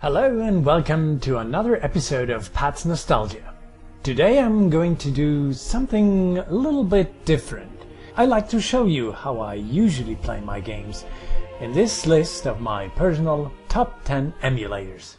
Hello and welcome to another episode of Pat's Nostalgia. Today I'm going to do something a little bit different. I like to show you how I usually play my games in this list of my personal top 10 emulators.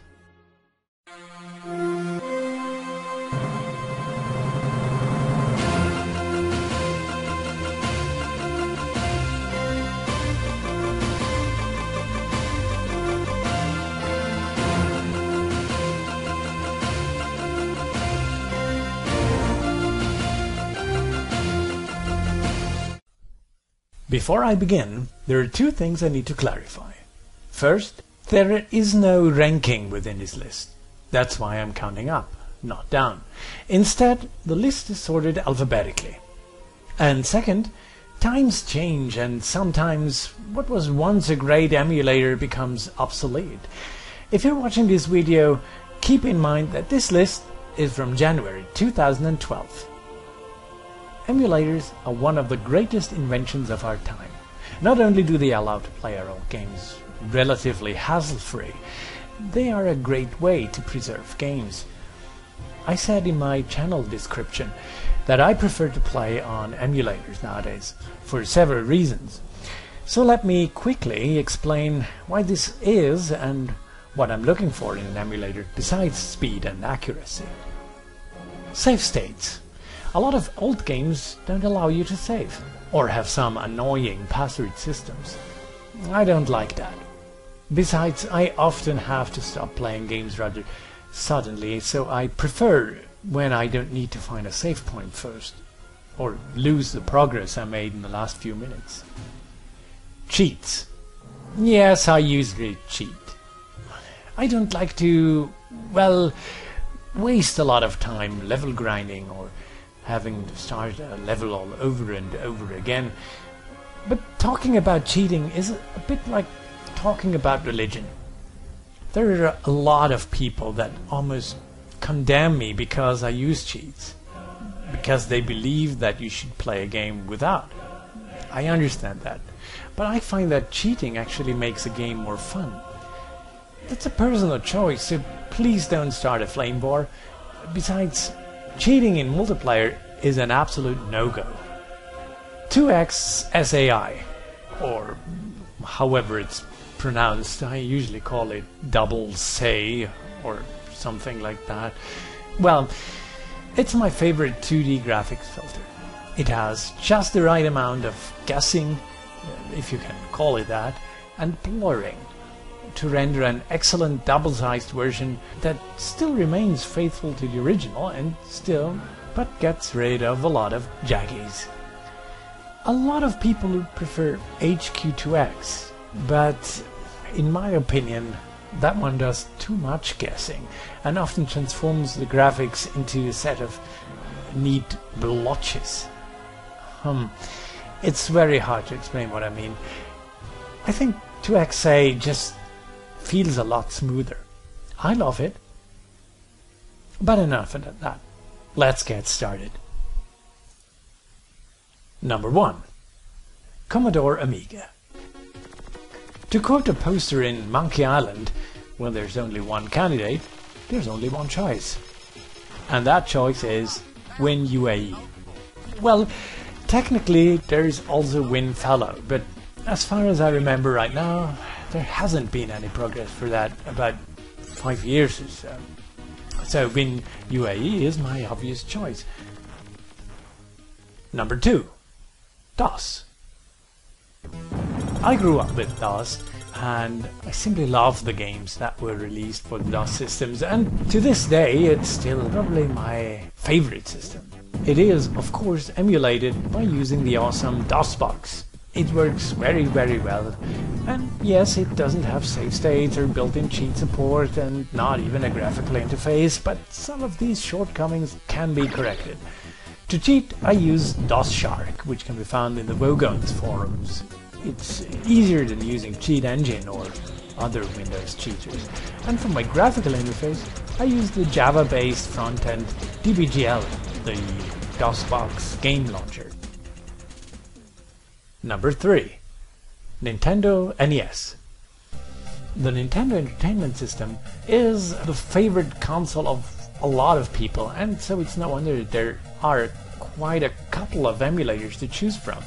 Before I begin, there are two things I need to clarify. First, there is no ranking within this list. That's why I'm counting up, not down. Instead, the list is sorted alphabetically. And second, times change and sometimes what was once a great emulator becomes obsolete. If you're watching this video, keep in mind that this list is from January 2012. Emulators are one of the greatest inventions of our time. Not only do they allow to play our old games relatively hassle-free, they are a great way to preserve games. I said in my channel description that I prefer to play on emulators nowadays, for several reasons. So let me quickly explain why this is and what I'm looking for in an emulator besides speed and accuracy. Save states. A lot of old games don't allow you to save, or have some annoying password systems. I don't like that. Besides, I often have to stop playing games rather suddenly, so I prefer when I don't need to find a save point first, or lose the progress I made in the last few minutes. Cheats. Yes, I usually cheat. I don't like to, waste a lot of time level grinding or having to start a level all over and over again. But talking about cheating is a bit like talking about religion. There are a lot of people that almost condemn me because I use cheats, because they believe that you should play a game without. I understand that, but I find that cheating actually makes a game more fun. That's a personal choice, so please don't start a flame war. Besides, cheating in multiplayer is an absolute no-go. 2x SAI, or however it's pronounced, I usually call it double say or something like that. Well, it's my favorite 2D graphics filter. It has just the right amount of guessing, if you can call it that, and blurring to render an excellent double-sized version that still remains faithful to the original and but gets rid of a lot of jaggies. A lot of people prefer HQ2X, but in my opinion that one does too much guessing and often transforms the graphics into a set of neat blotches. It's very hard to explain what I mean. I think 2XA just feels a lot smoother. I love it. But enough of that. Let's get started. Number 1. Commodore Amiga. To quote a poster in Monkey Island, when there's only one candidate, there's only one choice. And that choice is WinUAE. Well, technically there's also WinFellow, but as far as I remember right now, there hasn't been any progress for that about 5 years or so. So WinUAE is my obvious choice. Number 2. DOS. I grew up with DOS and I simply love the games that were released for the DOS systems, and to this day it's still probably my favorite system. It is, of course, emulated by using the awesome DOSBox. It works very, very well, and yes, it doesn't have save states or built-in cheat support and not even a graphical interface, but some of these shortcomings can be corrected. To cheat, I use DOSShark, which can be found in the Vogons forums. It's easier than using Cheat Engine or other Windows cheaters. And for my graphical interface, I use the Java-based front-end DBGL, the DOSBox game launcher. Number 3. Nintendo NES. The Nintendo Entertainment System is the favorite console of a lot of people, and so it's no wonder that there are quite a couple of emulators to choose from.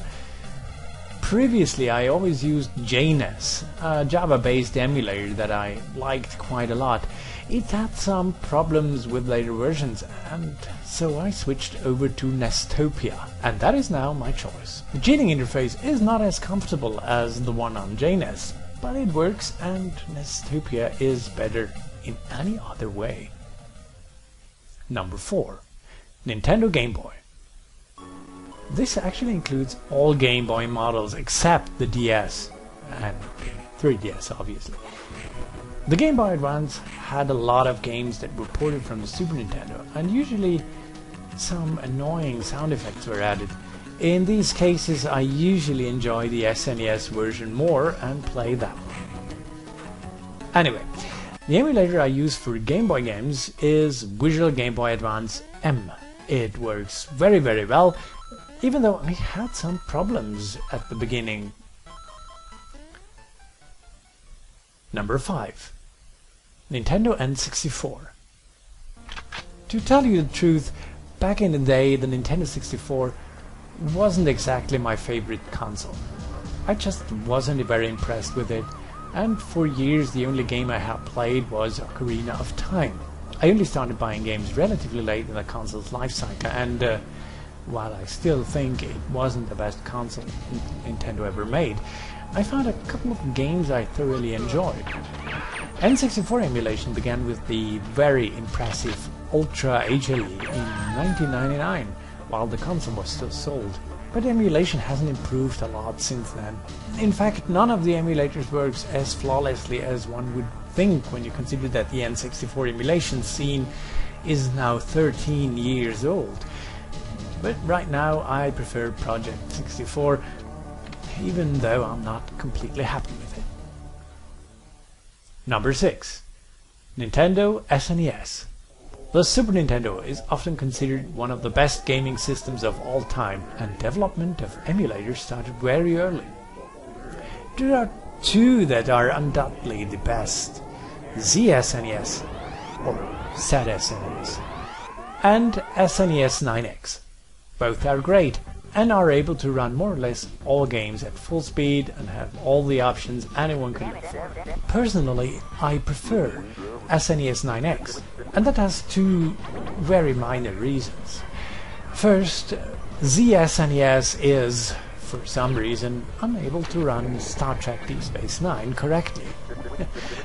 Previously, I always used JNES, a Java-based emulator that I liked quite a lot. It had some problems with later versions, and so I switched over to Nestopia, and that is now my choice. The cheating interface is not as comfortable as the one on JNES, but it works, and Nestopia is better in any other way. Number 4. Nintendo Game Boy. This actually includes all Game Boy models except the DS and 3DS, obviously. The Game Boy Advance had a lot of games that were ported from the Super Nintendo, and usually some annoying sound effects were added. In these cases, I usually enjoy the SNES version more and play that one. Anyway, the emulator I use for Game Boy games is VisualGameboy Advance M. It works very well, even though I had some problems at the beginning. Number 5. Nintendo N64. To tell you the truth, back in the day the Nintendo 64 wasn't exactly my favorite console. I just wasn't very impressed with it, and for years the only game I have played was Ocarina of Time. I only started buying games relatively late in the console's life cycle, and while I still think it wasn't the best console Nintendo ever made, I found a couple of games I thoroughly enjoyed. N64 emulation began with the very impressive Ultra HLE in 1999, while the console was still sold. But emulation hasn't improved a lot since then. In fact, none of the emulators works as flawlessly as one would think when you consider that the N64 emulation scene is now 13 years old. But right now I prefer Project64, even though I'm not completely happy with it. Number 6. Nintendo SNES. The Super Nintendo is often considered one of the best gaming systems of all time, and development of emulators started very early. There are two that are undoubtedly the best: ZSNES, or ZSNES, and SNES 9x. Both are great and are able to run more or less all games at full speed and have all the options anyone can look for. Personally, I prefer SNES 9x, and that has two very minor reasons. First, ZSNES is, for some reason, unable to run Star Trek Deep Space Nine correctly.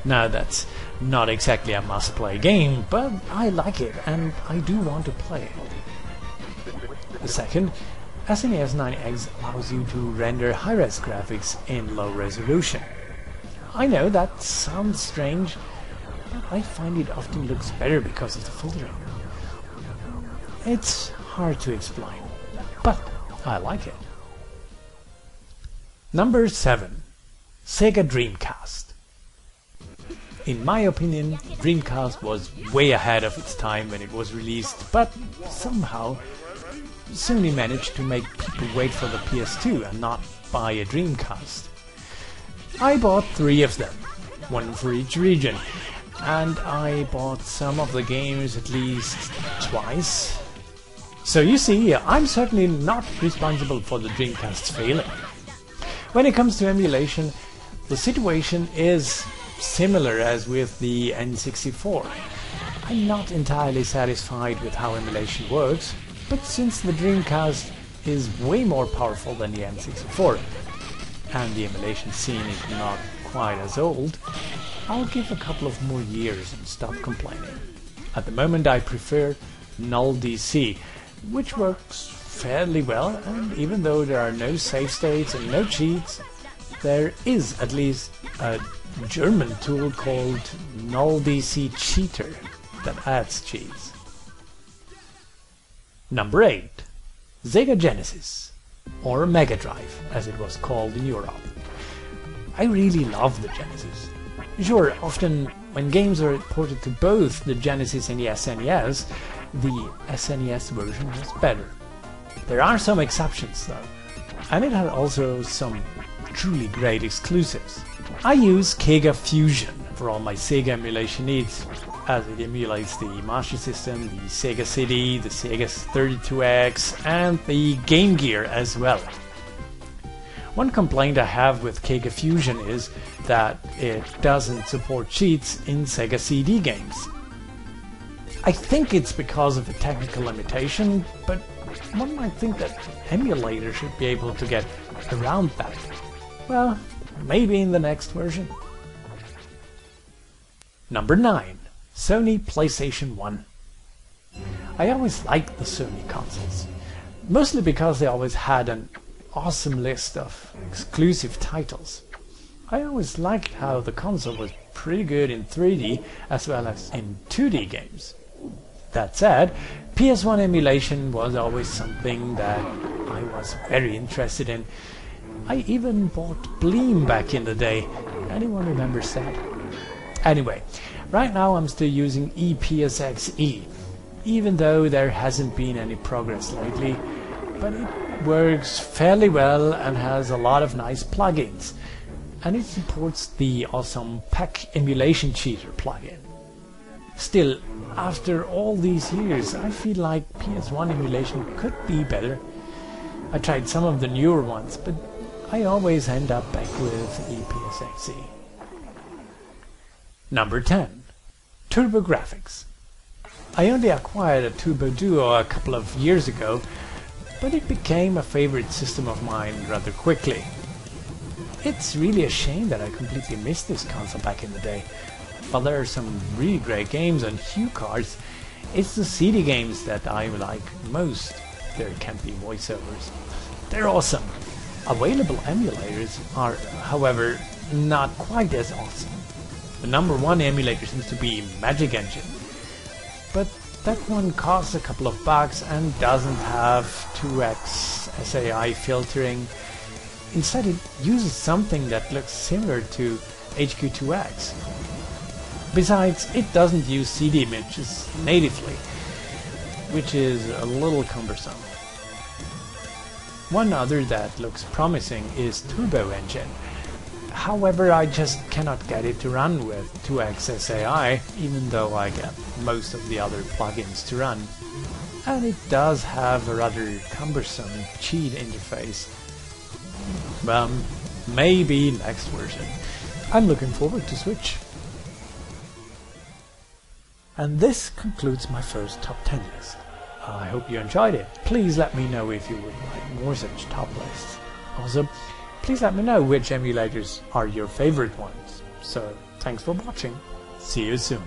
Now that's not exactly a must-play game, but I like it and I do want to play it. The second, SNES 9x allows you to render high-res graphics in low resolution. I know that sounds strange, but I find it often looks better because of the filtering. It's hard to explain, but I like it. Number 7. Sega Dreamcast. In my opinion, Dreamcast was way ahead of its time when it was released, but somehow Sony managed to make people wait for the PS2 and not buy a Dreamcast. I bought 3 of them, one for each region, and I bought some of the games at least twice. So you see, I'm certainly not responsible for the Dreamcast's failing. When it comes to emulation, the situation is similar as with the N64. I'm not entirely satisfied with how emulation works, but since the Dreamcast is way more powerful than the N64, and the emulation scene is not quite as old, I'll give a couple of more years and stop complaining. At the moment I prefer nullDC, which works fairly well, and even though there are no save states and no cheats, there is at least a German tool called nullDC Cheater that adds cheats. Number 8. Sega Genesis, or Mega Drive as it was called in Europe. I really love the Genesis. Sure, often when games are ported to both the Genesis and the SNES version was better. There are some exceptions though, and it had also some truly great exclusives. I use KEGA Fusion for all my Sega emulation needs, as it emulates the Master System, the Sega CD, the Sega 32X, and the Game Gear as well. One complaint I have with KEGA Fusion is that it doesn't support cheats in Sega CD games. I think it's because of a technical limitation, but one might think that emulators should be able to get around that. Well, maybe in the next version. Number 9. Sony PlayStation 1. I always liked the Sony consoles, mostly because they always had an awesome list of exclusive titles. I always liked how the console was pretty good in 3D as well as in 2D games. That said, PS1 emulation was always something that I was very interested in. I even bought Bleem back in the day. Anyone remembers that? Anyway, right now I'm still using ePSXe, even though there hasn't been any progress lately, but it works fairly well and has a lot of nice plugins, and it supports the awesome PAC Emulation Cheater plugin. Still, after all these years, I feel like PS1 emulation could be better. I tried some of the newer ones, but I always end up back with ePSXe. Number 10. TurboGrafx. I only acquired a Turbo Duo a couple of years ago, but it became a favorite system of mine rather quickly. It's really a shame that I completely missed this console back in the day. While there are some really great games on Hue cards, it's the CD games that I like most. There can't be voiceovers. They're awesome. Available emulators are, however, not quite as awesome. The number one emulator seems to be MagicEngine, but that one costs a couple of bucks and doesn't have 2x SAI filtering. Instead, it uses something that looks similar to HQ2X. Besides, it doesn't use CD images natively, which is a little cumbersome. One other that looks promising is Turbo Engine. However, I just cannot get it to run with 2x SAI, even though I get most of the other plugins to run. And it does have a rather cumbersome cheat interface. Well, maybe next version. I'm looking forward to switch. And this concludes my first top 10 list. I hope you enjoyed it. Please let me know if you would like more such top lists. Also, please let me know which emulators are your favorite ones. So, thanks for watching. See you soon.